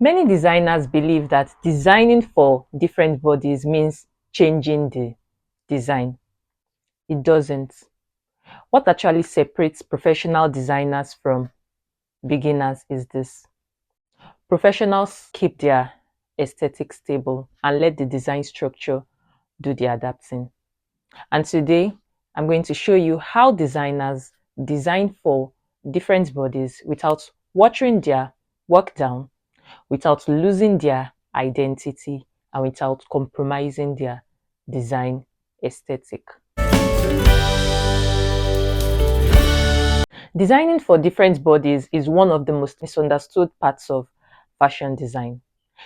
Many designers believe that designing for different bodies means changing the design. It doesn't. What actually separates professional designers from beginners is this. Professionals keep their aesthetic stable and let the design structure do the adapting. And today, I'm going to show you how designers design for different bodies without watering their work down, without losing their identity, and without compromising their design aesthetic. Designing for different bodies is one of the most misunderstood parts of fashion design.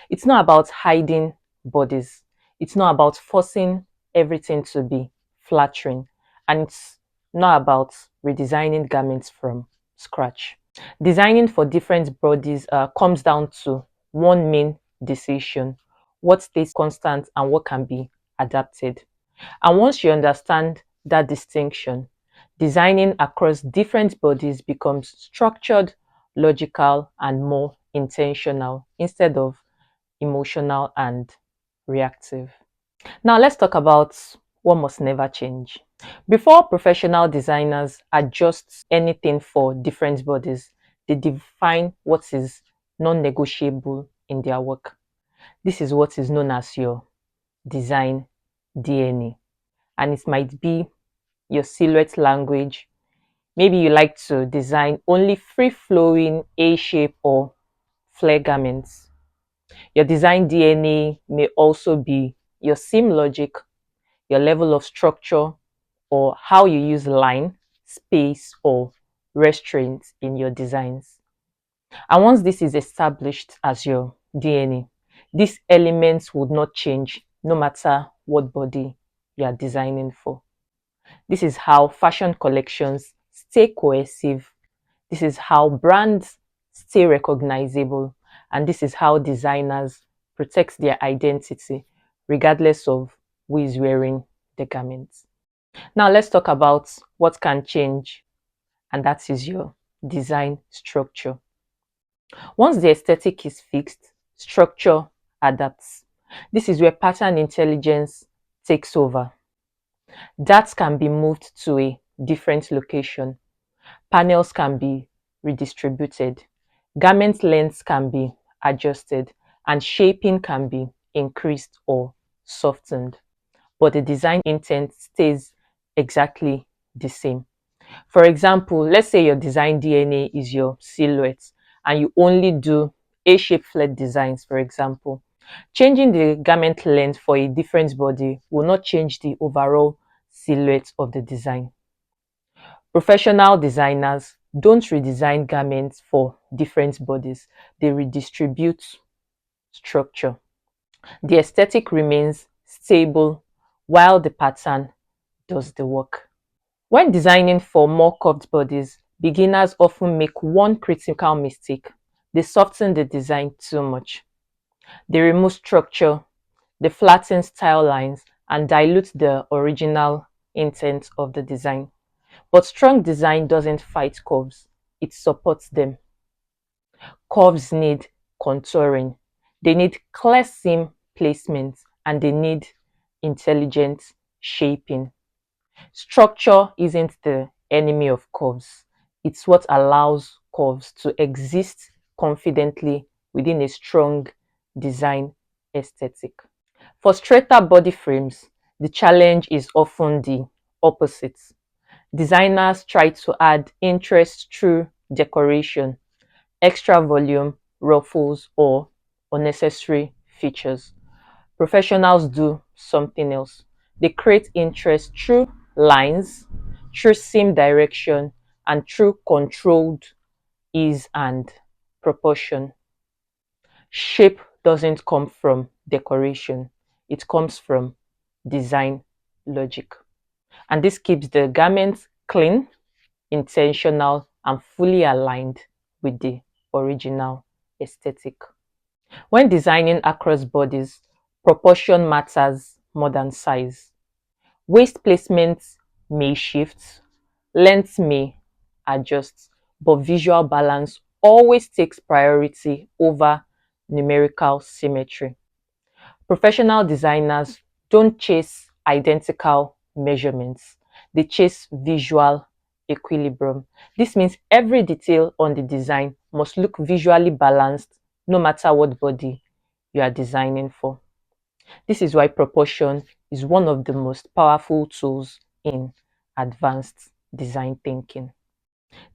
It's not about hiding bodies. It's not about forcing everything to be flattering. And it's not about redesigning garments from scratch. Designing for different bodies comes down to one main decision: what stays constant and what can be adapted. And once you understand that distinction, designing across different bodies becomes structured, logical, and more intentional instead of emotional and reactive. Now, let's talk about what must never change. Before professional designers adjust anything for different bodies, they define what is non negotiable in their work. This is what is known as your design DNA, and it might be your silhouette language. Maybe you like to design only free flowing A shape or flare garments. Your design DNA may also be your seam logic, your level of structure, or how you use line, space, or restraints in your designs. And once this is established as your DNA, these elements would not change no matter what body you are designing for. This is how fashion collections stay cohesive. This is how brands stay recognizable. And this is how designers protect their identity regardless of who is wearing the garments. Now let's talk about what can change, and that is your design structure. Once the aesthetic is fixed, structure adapts. This is where pattern intelligence takes over. That can be moved to a different location. Panels can be redistributed. Garment lengths can be adjusted, and shaping can be increased or softened. But the design intent stays exactly the same. For example, let's say your design DNA is your silhouette and you only do A-shaped flat designs, for example. Changing the garment length for a different body will not change the overall silhouette of the design. Professional designers don't redesign garments for different bodies, they redistribute structure. The aesthetic remains stable while the pattern does the work. When designing for more curved bodies, beginners often make one critical mistake. They soften the design too much. They remove structure, they flatten style lines, and dilute the original intent of the design. But strong design doesn't fight curves, it supports them. Curves need contouring, they need clear seam placement, and they need intelligent shaping. Structure isn't the enemy of curves, it's what allows curves to exist confidently within a strong design aesthetic. For straighter body frames, the challenge is often the opposite. Designers try to add interest through decoration, extra volume, ruffles, or unnecessary features. Professionals do something else. They create interest through lines, through seam direction, and through controlled ease and proportion. Shape doesn't come from decoration, it comes from design logic. And this keeps the garment clean, intentional, and fully aligned with the original aesthetic. When designing across bodies, proportion matters more than size. Waist placement may shift, length may adjust, but visual balance always takes priority over numerical symmetry. Professional designers don't chase identical measurements, they chase visual equilibrium. This means every detail on the design must look visually balanced no matter what body you are designing for. This is why proportion is one of the most powerful tools in advanced design thinking.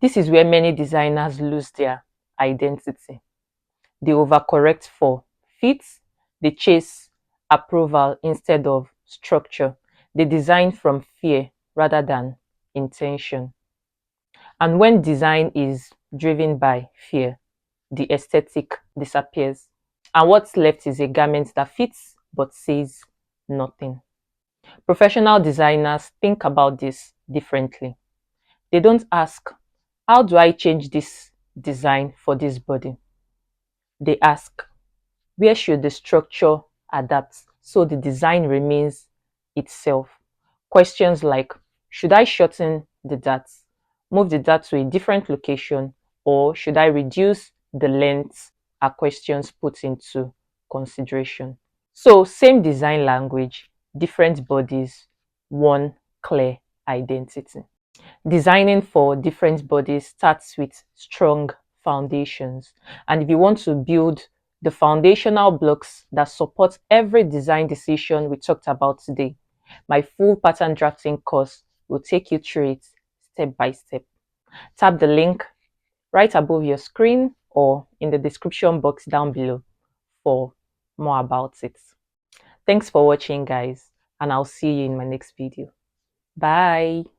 This is where many designers lose their identity. They overcorrect for fit, they chase approval instead of structure. They design from fear rather than intention. And when design is driven by fear, the aesthetic disappears. And what's left is a garment that fits but says nothing. Professional designers think about this differently. They don't ask, how do I change this design for this body? They ask, where should the structure adapt so the design remains itself? Questions like, should I shorten the dart, move the dart to a different location, or should I reduce the length, are questions put into consideration. So, same design language, different bodies, one clear identity. Designing for different bodies starts with strong foundations. And if you want to build the foundational blocks that support every design decision we talked about today, my full pattern drafting course will take you through it step by step. Tap the link right above your screen or in the description box down below for more about it. Thanks for watching, guys, and I'll see you in my next video. Bye.